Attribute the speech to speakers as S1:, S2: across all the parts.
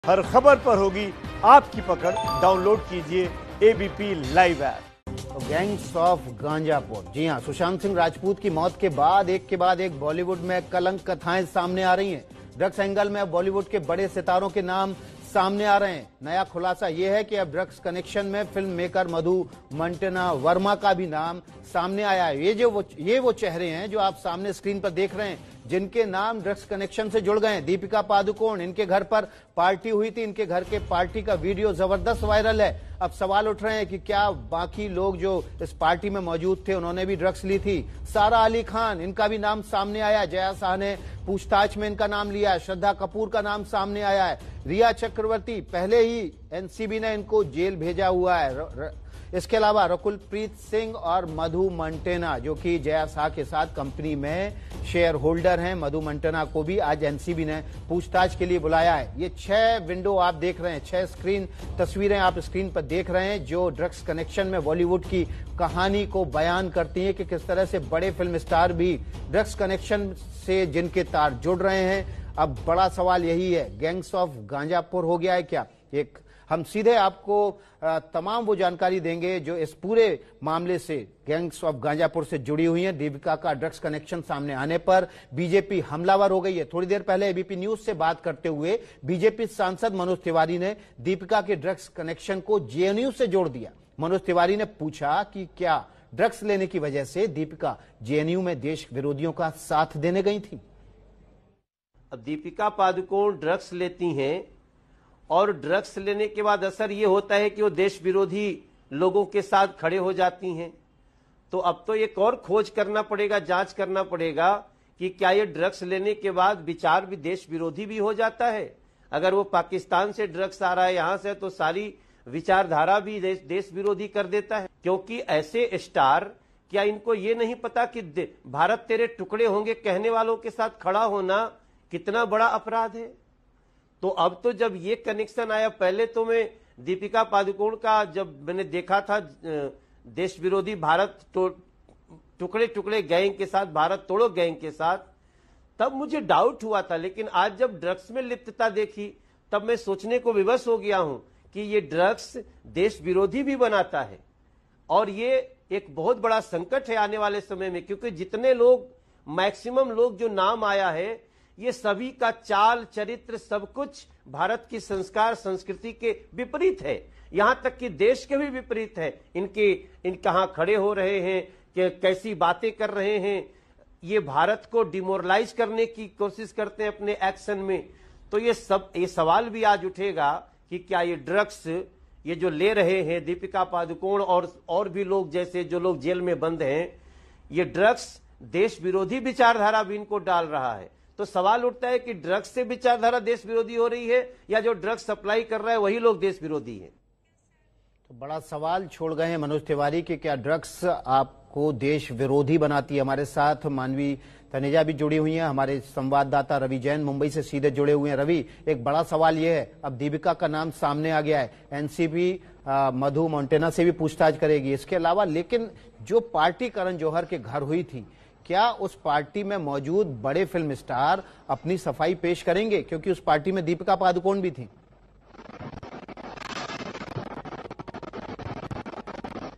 S1: हर खबर पर होगी आपकी पकड़। डाउनलोड कीजिए ABP live app.
S2: Gangs of Ganjapur. जी हां, सुशांत सिंह राजपूत की मौत के बाद एक बॉलीवुड में कलंक कथाएं सामने आ रही हैं। ड्रग्स एंगल में अब बॉलीवुड के बड़े सितारों के नाम सामने आ रहे हैं। नया खुलासा यह है कि अब ड्रग्स कनेक्शन में फिल्म मेकर मधु मंटेना वर्मा का भी नाम सामने आया है। ये वो चेहरे हैं जो आप सामने स्क्रीन पर देख रहे हैं, जिनके नाम ड्रग्स कनेक्शन से जुड़ गए हैं। दीपिका पादुकोण, इनके घर पर पार्टी हुई थी, इनके घर के पार्टी का वीडियो जबरदस्त वायरल है। अब सवाल उठ रहे हैं कि क्या बाकी लोग जो इस पार्टी में मौजूद थे उन्होंने भी ड्रग्स ली थी। सारा अली खान, इनका भी नाम सामने आया। जया शाह ने पूछताछ में इनका नाम लिया है। श्रद्धा कपूर का नाम सामने आया है। रिया चक्रवर्ती, पहले ही एनसीबी ने इनको जेल भेजा हुआ है। इसके अलावा रकुलप्रीत सिंह और मधु मंटेना, जो कि जया शाह के साथ कंपनी में शेयर होल्डर हैं, मधु मंटेना को भी आज एनसीबी ने पूछताछ के लिए बुलाया है। ये 6 विंडो आप देख रहे हैं, 6 स्क्रीन तस्वीरें आप स्क्रीन पर देख रहे हैं, जो ड्रग्स कनेक्शन में बॉलीवुड की कहानी को बयान करती है कि किस तरह से बड़े फिल्म स्टार भी ड्रग्स कनेक्शन से जिनके तार जुड़ रहे हैं। अब बड़ा सवाल यही है, गैंग्स ऑफ गांजापुर हो गया है क्या? हम सीधे आपको तमाम वो जानकारी देंगे जो इस पूरे मामले से, गैंग्स ऑफ गांजापुर से जुड़ी हुई है। दीपिका का ड्रग्स कनेक्शन सामने आने पर बीजेपी हमलावर हो गई है। थोड़ी देर पहले एबीपी न्यूज से बात करते हुए बीजेपी सांसद मनोज तिवारी ने दीपिका के ड्रग्स कनेक्शन को जेएनयू से जोड़ दिया। मनोज तिवारी ने पूछा कि क्या ड्रग्स लेने की वजह से दीपिका जेएनयू में देश विरोधियों का साथ देने गई थी?
S3: अब दीपिका पादुकोण ड्रग्स लेती हैं और ड्रग्स लेने के बाद असर ये होता है कि वो देश विरोधी लोगों के साथ खड़े हो जाती हैं। तो अब तो एक और खोज करना पड़ेगा, जांच करना पड़ेगा कि क्या ये ड्रग्स लेने के बाद विचार भी देश विरोधी भी हो जाता है। अगर वो पाकिस्तान से ड्रग्स आ रहा है यहां से, तो सारी विचारधारा भी देश विरोधी कर देता है। क्योंकि ऐसे स्टार, क्या इनको ये नहीं पता कि भारत तेरे टुकड़े होंगे कहने वालों के साथ खड़ा होना कितना बड़ा अपराध है? तो अब तो जब ये कनेक्शन आया, पहले तो मैं दीपिका पादुकोण का जब मैंने देखा था देश विरोधी भारत टुकड़े टुकड़े गैंग के साथ, भारत तोड़ो गैंग के साथ, तब मुझे डाउट हुआ था। लेकिन आज जब ड्रग्स में लिप्तता देखी तब मैं सोचने को विवश हो गया हूं कि ये ड्रग्स देश विरोधी भी बनाता है। और ये एक बहुत बड़ा संकट है आने वाले समय में, क्योंकि जितने लोग, मैक्सिमम लोग जो नाम आया है, ये सभी का चाल चरित्र सब कुछ भारत की संस्कार संस्कृति के विपरीत है। यहां तक कि देश के भी विपरीत है। इन कहां खड़े हो रहे हैं, कि कैसी बातें कर रहे हैं, ये भारत को डिमोरलाइज करने की कोशिश करते हैं अपने एक्शन में। तो ये सवाल भी आज उठेगा कि क्या ये ड्रग्स, ये जो ले रहे हैं दीपिका पादुकोण और भी लोग, जैसे जो लोग जेल में बंद हैं, ये ड्रग्स देश विरोधी विचारधारा भी इनको डाल रहा है। तो सवाल उठता है कि ड्रग्स से विचारधारा देश विरोधी हो रही है, या जो ड्रग्स सप्लाई कर रहा है वही लोग देश विरोधी हैं?
S2: तो बड़ा सवाल छोड़ गए हैं मनोज तिवारी कि क्या ड्रग्स आपको देश विरोधी बनाती है। हमारे साथ मानवी तनेजा भी जुड़ी हुई हैं, हमारे संवाददाता रवि जैन मुंबई से सीधे जुड़े हुए हैं। रवि, एक बड़ा सवाल यह है, अब दीपिका का नाम सामने आ गया है, एनसीबी मधु मंटेना से भी पूछताछ करेगी। इसके अलावा लेकिन जो पार्टी करण जौहर के घर हुई थी, क्या उस पार्टी में मौजूद बड़े फिल्म स्टार अपनी सफाई पेश करेंगे? क्योंकि उस पार्टी में दीपिका पादुकोण भी थी।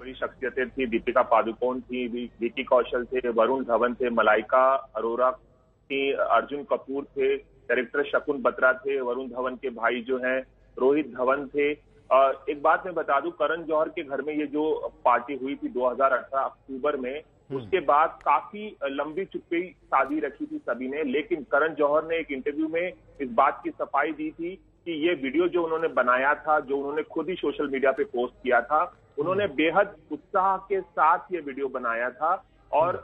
S4: बड़ी शख्सियतें थी, दीपिका पादुकोण थी, विकी कौशल थे, वरुण धवन थे, मलाइका अरोरा थी, अर्जुन कपूर थे, डायरेक्टर शकुन बत्रा थे, वरुण धवन के भाई जो हैं रोहित धवन थे। एक बात मैं बता दूं, करण जौहर के घर में ये जो पार्टी हुई थी 2018 अक्टूबर में, उसके बाद काफी लंबी चुप्पी साधी रखी थी सभी ने। लेकिन करण जौहर ने एक इंटरव्यू में इस बात की सफाई दी थी कि ये वीडियो जो उन्होंने बनाया था, जो उन्होंने खुद ही सोशल मीडिया पे पोस्ट किया था, उन्होंने बेहद उत्साह के साथ ये वीडियो बनाया था। और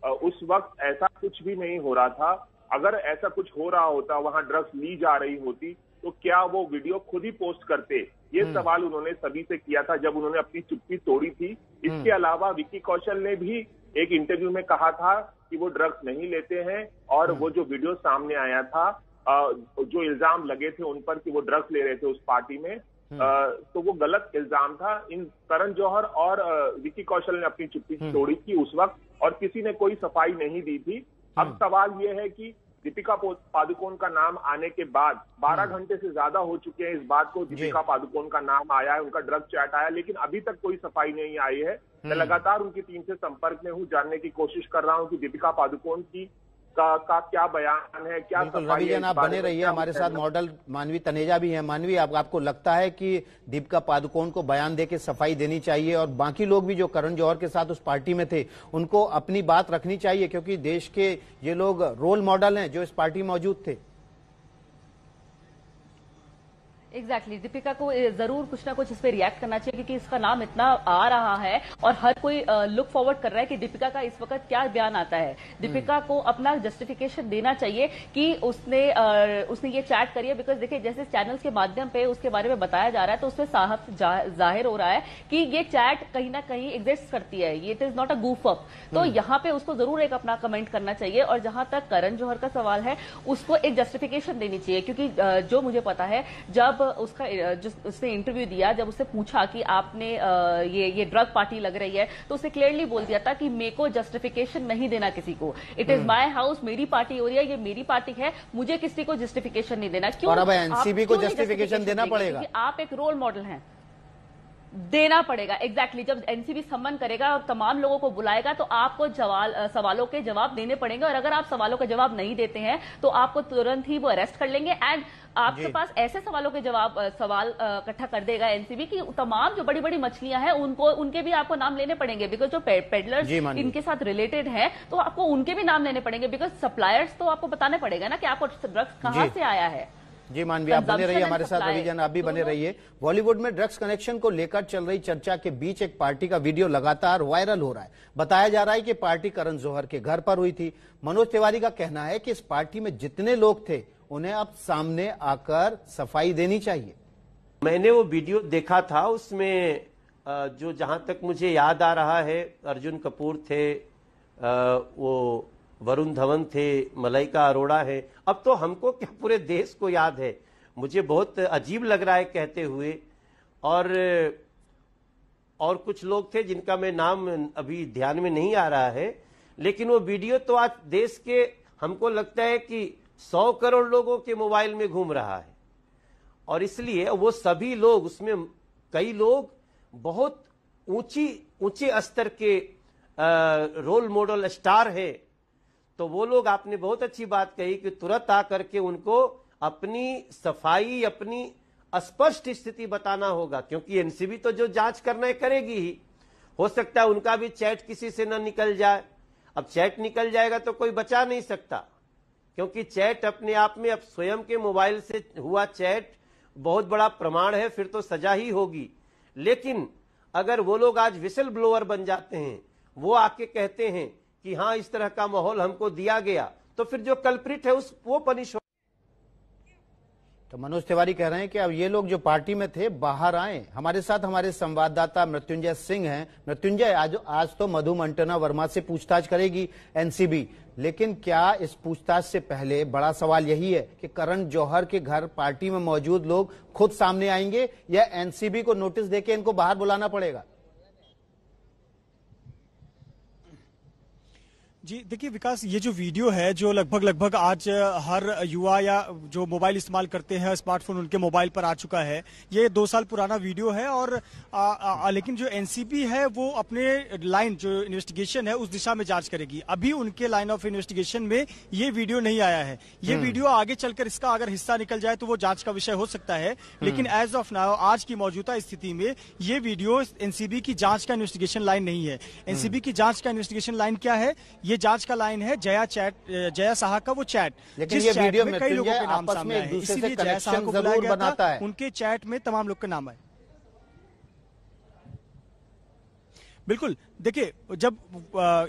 S4: उस वक्त ऐसा कुछ भी नहीं हो रहा था। अगर ऐसा कुछ हो रहा होता, वहां ड्रग्स ली जा रही होती, तो क्या वो वीडियो खुद ही पोस्ट करते? ये सवाल उन्होंने सभी से किया था जब उन्होंने अपनी चुप्पी तोड़ी थी। इसके अलावा विकी कौशल ने भी एक इंटरव्यू में कहा था कि वो ड्रग्स नहीं लेते हैं, और वो जो वीडियो सामने आया था, जो इल्जाम लगे थे उन पर कि वो ड्रग्स ले रहे थे उस पार्टी में, तो वो गलत इल्जाम था। इन करण जौहर और विकी कौशल ने अपनी चुप्पी तोड़ी थी उस वक्त, और किसी ने कोई सफाई नहीं दी थी। अब सवाल ये है कि दीपिका पादुकोण का नाम आने के बाद 12 घंटे से ज्यादा हो चुके हैं इस बात को दीपिका पादुकोण का नाम आया है, उनका ड्रग चैट आया, लेकिन अभी तक कोई सफाई नहीं आई है। मैं लगातार उनकी टीम से संपर्क में हूं, जानने की कोशिश कर रहा हूं कि दीपिका पादुकोण की का क्या बयान है, क्या सफाई है।
S2: रवि, आप बने रहिए, हमारे साथ मॉडल मानवी तनेजा भी है। मानवी, आपको लगता है कि दीपिका पादुकोण को बयान देके सफाई देनी चाहिए और बाकी लोग भी जो करण जौहर के साथ उस पार्टी में थे उनको अपनी बात रखनी चाहिए, क्योंकि देश के ये लोग रोल मॉडल हैं जो इस पार्टी में मौजूद थे?
S5: एग्जैक्टली दीपिका को जरूर कुछ ना कुछ इस पे रिएक्ट करना चाहिए, क्योंकि इसका नाम इतना आ रहा है और हर कोई लुक फॉरवर्ड कर रहा है कि दीपिका का इस वक्त क्या बयान आता है। दीपिका को अपना जस्टिफिकेशन देना चाहिए कि उसने ये चैट करी है, बिकॉज देखिए जैसे चैनल्स के माध्यम पे उसके बारे में बताया जा रहा है तो उसमें साफ जाहिर हो रहा है कि ये चैट कहीं ना कहीं एग्जिस्ट करती है, ये it is not a goof up। तो यहाँ पे उसको जरूर एक अपना कमेंट करना चाहिए। और जहां तक करण जौहर का सवाल है, उसको एक जस्टिफिकेशन देनी चाहिए, क्योंकि जो मुझे पता है जब उसका उसने इंटरव्यू दिया, जब उससे पूछा कि आपने ये ड्रग पार्टी लग रही है, तो उसने क्लियरली बोल दिया था कि मेरे को जस्टिफिकेशन नहीं देना किसी को, इट इज माय हाउस, मेरी पार्टी हो रही है, ये मेरी पार्टी है, मुझे किसी को जस्टिफिकेशन नहीं देना। क्यों?
S2: और अब एनसीबी को जस्टिफिकेशन देना पड़ेगा,
S5: आप एक रोल मॉडल हैं, देना पड़ेगा। एग्जैक्टली जब एनसीबी सम्मन करेगा और तमाम लोगों को बुलाएगा तो आपको सवालों के जवाब देने पड़ेंगे, और अगर आप सवालों के जवाब नहीं देते हैं तो आपको तुरंत ही वो अरेस्ट कर लेंगे। एंड आपके पास ऐसे सवालों के सवाल इकट्ठा कर देगा एनसीबी कि तमाम जो बड़ी बड़ी मछलियां हैं उनके भी आपको नाम लेने पड़ेंगे, बिकॉज जो पेडलर्स इनके साथ रिलेटेड हैं तो आपको उनके भी नाम लेने पड़ेंगे, बिकॉज सप्लायर्स तो आपको बताने पड़ेगा ना कि आपको ड्रग्स कहां से आया है।
S2: जी मानवी, आप बने रहिए हमारे साथ। रवि जैन, आप भी बने रहिए। बॉलीवुड में ड्रग्स कनेक्शन को लेकर चल रही चर्चा के बीच एक पार्टी का वीडियो लगातार वायरल हो रहा है। बताया जा रहा है कि पार्टी करण जौहर के घर पर हुई थी। मनोज तिवारी का कहना है कि इस पार्टी में जितने लोग थे उन्हें अब सामने आकर सफाई देनी चाहिए।
S3: मैंने वो वीडियो देखा था, उसमें जो जहां तक मुझे याद आ रहा है, अर्जुन कपूर थे, वो वरुण धवन थे, मलाइका अरोड़ा है। अब तो हमको क्या पूरे देश को याद है, मुझे बहुत अजीब लग रहा है कहते हुए। और कुछ लोग थे जिनका मैं नाम अभी ध्यान में नहीं आ रहा है, लेकिन वो वीडियो तो आज देश के हमको लगता है कि 100 करोड़ लोगों के मोबाइल में घूम रहा है। और इसलिए वो सभी लोग, उसमें कई लोग बहुत ऊंचे स्तर के रोल मॉडल स्टार है। तो वो लोग, आपने बहुत अच्छी बात कही कि तुरंत आकर के उनको अपनी सफाई, अपनी स्पष्ट स्थिति बताना होगा, क्योंकि एनसीबी तो जो जांच करना है करेगी ही। हो सकता है उनका भी चैट किसी से न निकल जाए। अब चैट निकल जाएगा तो कोई बचा नहीं सकता, क्योंकि चैट अपने आप में, अब स्वयं के मोबाइल से हुआ चैट बहुत बड़ा प्रमाण है, फिर तो सजा ही होगी। लेकिन अगर वो लोग आज विसल ब्लोअर बन जाते हैं, वो आके कहते हैं कि हाँ इस तरह का माहौल हमको दिया गया, तो फिर जो कल्प्रिट है वो पनिश हो।
S2: तो मनोज तिवारी कह रहे हैं कि अब ये लोग जो पार्टी में थे बाहर आए। हमारे साथ हमारे संवाददाता मृत्युंजय सिंह हैं। मृत्युंजय, आज तो मधु मंटना वर्मा से पूछताछ करेगी एनसीबी, लेकिन क्या इस पूछताछ से पहले बड़ा सवाल यही है कि करण जौहर के घर पार्टी में मौजूद लोग खुद सामने आएंगे या एनसीबी को नोटिस देके इनको बाहर बुलाना पड़ेगा?
S6: जी देखिए विकास, ये जो वीडियो है जो लगभग आज हर युवा या जो मोबाइल इस्तेमाल करते हैं, स्मार्टफोन उनके मोबाइल पर आ चुका है। ये 2 साल पुराना वीडियो है और लेकिन जो एनसीबी है वो अपने लाइन जो इन्वेस्टिगेशन है उस दिशा में जांच करेगी। अभी उनके लाइन ऑफ इन्वेस्टिगेशन में ये वीडियो नहीं आया है। ये वीडियो आगे चलकर इसका अगर हिस्सा निकल जाए तो वो जांच का विषय हो सकता है, लेकिन एज ऑफ नाउ, आज की मौजूदा स्थिति में ये वीडियो एनसीबी की जांच का इन्वेस्टिगेशन लाइन नहीं है। एनसीबी की जांच का इन्वेस्टिगेशन लाइन क्या है? ये जांच का लाइन है जया साहा का वो चैट,
S2: लेकिन ये वीडियो में
S6: कई लोगों के नाम सामने आए हैं, इसीलिए जया साहा को बुलाया गया था। उनके चैट में तमाम लोग के नाम आए। बिल्कुल, देखिए जब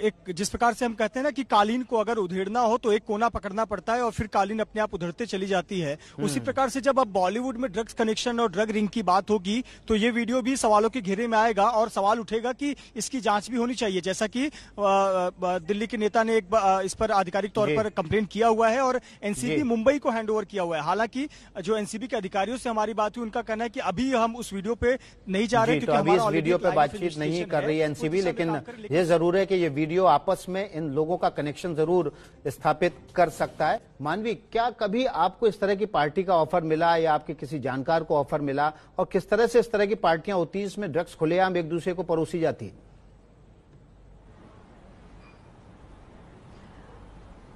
S6: एक जिस प्रकार से हम कहते हैं ना कि कालीन को अगर उधेड़ना हो तो एक कोना पकड़ना पड़ता है और फिर कालीन अपने आप उधरते चली जाती है, उसी प्रकार से जब अब बॉलीवुड में ड्रग्स कनेक्शन और ड्रग रिंग की बात होगी तो ये वीडियो भी सवालों के घेरे में आएगा और सवाल उठेगा कि इसकी जांच भी होनी चाहिए। जैसा कि दिल्ली के नेता ने इस पर आधिकारिक तौर पर कंप्लेन किया हुआ है और एनसीबी मुंबई को हैंड ओवर किया हुआ है। हालांकि जो एनसीबी के अधिकारियों से हमारी बात हुई, उनका कहना है कि अभी हम उस वीडियो पे नहीं जा रहे,
S2: क्योंकि वीडियो पे बातचीत नहीं कर रही है एनसीबी, लेकिन लेकिन ये जरूर है कि ये वीडियो आपस में इन लोगों का कनेक्शन जरूर स्थापित कर सकता है। मानवी, क्या कभी आपको इस तरह की पार्टी का ऑफर मिला या आपके किसी जानकार को ऑफर मिला, और किस तरह से इस तरह की पार्टियां होती हैं इसमें ड्रग्स खुलेआम एक दूसरे को परोसी जाती है?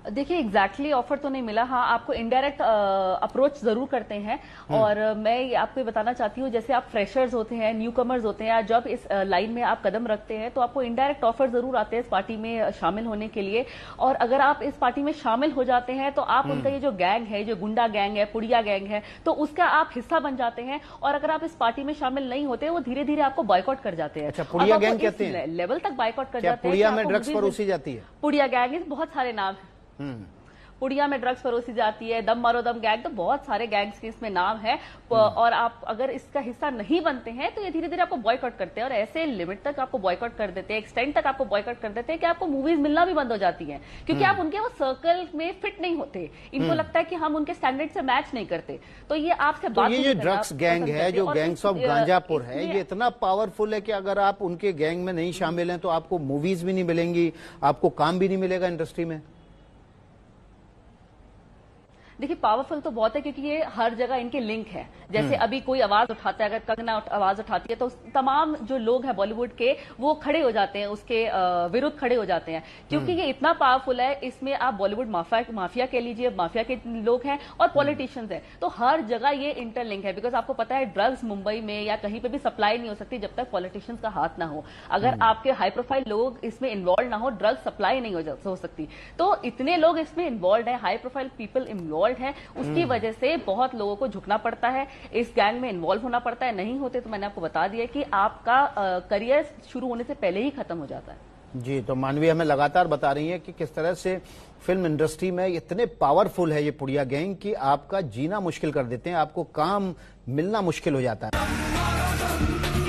S5: देखिए एग्जैक्टली ऑफर तो नहीं मिला। हाँ, आपको इनडायरेक्ट अप्रोच जरूर करते हैं। और मैं आपको ये बताना चाहती हूँ, जैसे आप फ्रेशर्स होते हैं, न्यू कमर्स होते हैं, या जब इस लाइन में आप कदम रखते हैं तो आपको इनडायरेक्ट ऑफर जरूर आते हैं इस पार्टी में शामिल होने के लिए। और अगर आप इस पार्टी में शामिल हो जाते हैं तो आप उनका ये जो गैंग है, जो गुंडा गैंग है, पुड़िया गैंग है, तो उसका आप हिस्सा बन जाते हैं। और अगर आप इस पार्टी में शामिल नहीं होते, वो धीरे धीरे आपको बॉयकॉट कर जाते हैं।
S2: अच्छा, पुड़िया गैंग कहते हैं?
S5: लेवल तक बॉयकॉट कर जाते हैं।
S2: पुड़िया में ड्रग्स परोसी जाती है?
S5: पुड़िया गैंग बहुत सारे नाम है। पुड़िया में ड्रग्स परोसी जाती है, दम मारो दम गैंग, तो बहुत सारे गैंग्स के इसमें नाम है। और आप अगर इसका हिस्सा नहीं बनते हैं तो ये धीरे धीरे आपको बॉयकॉट करते हैं, और ऐसे लिमिट तक आपको बॉयकॉट कर देते हैं, एक्सटेंड तक आपको बॉयकॉट कर देते हैं कि आपको मूवीज मिलना भी बंद हो जाती हैं, क्योंकि आप उनके वो सर्कल में फिट नहीं होते। इनको लगता है कि हम उनके स्टैंडर्ड से मैच नहीं करते, तो ये आपसे बात
S2: ये जो ड्रग्स गैंग है, जो गैंग्स ऑफ गांजापुर है, ये इतना पावरफुल है कि अगर आप उनके गैंग में नहीं शामिल हैं तो आपको मूवीज भी नहीं मिलेंगी, आपको काम भी नहीं मिलेगा इंडस्ट्री में।
S5: देखिए पावरफुल तो बहुत है, क्योंकि ये हर जगह इनके लिंक है। जैसे अभी कोई आवाज उठाता है, अगर कंगना आवाज उठाती है तो तमाम जो लोग हैं बॉलीवुड के, वो खड़े हो जाते हैं, उसके विरुद्ध खड़े हो जाते हैं, क्योंकि ये इतना पावरफुल है। इसमें आप बॉलीवुड माफिया कह लीजिए, माफिया के लोग हैं और पॉलिटिशियंस हैं, तो हर जगह ये इंटरलिंक है। बिकॉज आपको पता है ड्रग्स मुंबई में या कहीं पे भी सप्लाई नहीं हो सकती जब तक पॉलिटिशियंस का हाथ ना हो। अगर आपके हाई प्रोफाइल लोग इसमें इन्वॉल्व ना हो, ड्रग्स सप्लाई नहीं हो सकती। तो इतने लोग इसमें इन्वॉल्व है, हाई प्रोफाइल पीपल इन्वॉल्व है, उसकी वजह से बहुत लोगों को झुकना पड़ता है, इस गैंग में इन्वॉल्व होना पड़ता है। नहीं होते तो मैंने आपको बता दिया कि आपका करियर शुरू होने से पहले ही खत्म हो जाता है।
S2: जी, तो मानवी हमें लगातार बता रही है कि किस तरह से फिल्म इंडस्ट्री में इतने पावरफुल है ये पुड़िया गैंग कि आपका जीना मुश्किल कर देते हैं, आपको काम मिलना मुश्किल हो जाता है।